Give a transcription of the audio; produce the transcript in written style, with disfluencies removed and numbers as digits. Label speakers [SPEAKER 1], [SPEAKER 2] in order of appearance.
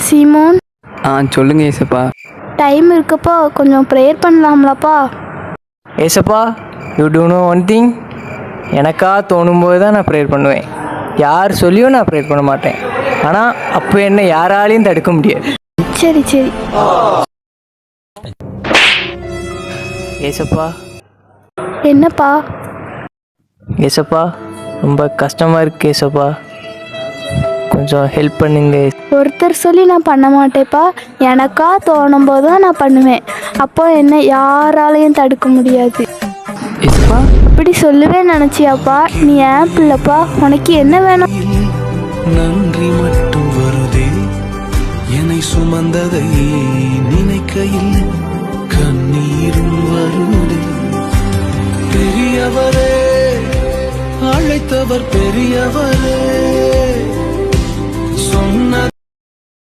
[SPEAKER 1] சீமோன்.
[SPEAKER 2] சொல்லுங்க ஏசப்பா.
[SPEAKER 1] டைம் இருக்கப்போ கொஞ்சம் ப்ரேயர் பண்ணலாம்லப்பா?
[SPEAKER 3] ஏசப்பா, you do know one thing. எனக்கா தோணும்போது தான் நான் ப்ரேயர் பண்ணுவேன். யார் சொல்லியும் நான் ப்ரேயர் பண்ண மாட்டேன். ஆனால் அப்போ என்ன யாராலையும் தடுக்க முடியாது.
[SPEAKER 1] சரி சரி.
[SPEAKER 3] ஏசப்பா.
[SPEAKER 1] என்னப்பா?
[SPEAKER 3] ஏசப்பா, ரொம்ப கஷ்டமாக இருக்கு ஏசப்பா, கொஞ்சம் ஹெல்ப் பண்ணுங்க.
[SPEAKER 1] ஒருத்தர் சொல்லி நான் பண்ண மாட்டேப்பா. எனக்கா தோணும் போது தான் நான் பண்ணுவேன். அப்போ என்ன யாராலையும் தடுக்க முடியாது.
[SPEAKER 2] ஏசப்பா.
[SPEAKER 1] அப்படி சொல்லுவேன் நினச்சியாப்பா? நீ ஏன் பிள்ளைப்பா, உனக்கு என்ன வேணும்?
[SPEAKER 4] நன்றி மட்டும் வருதே, என்னை சுமந்ததை நினைக்கையில் கண்ணீரும் வருதே. பெரியவரே, அழைத்தவர் பெரியவரே, சொன்ன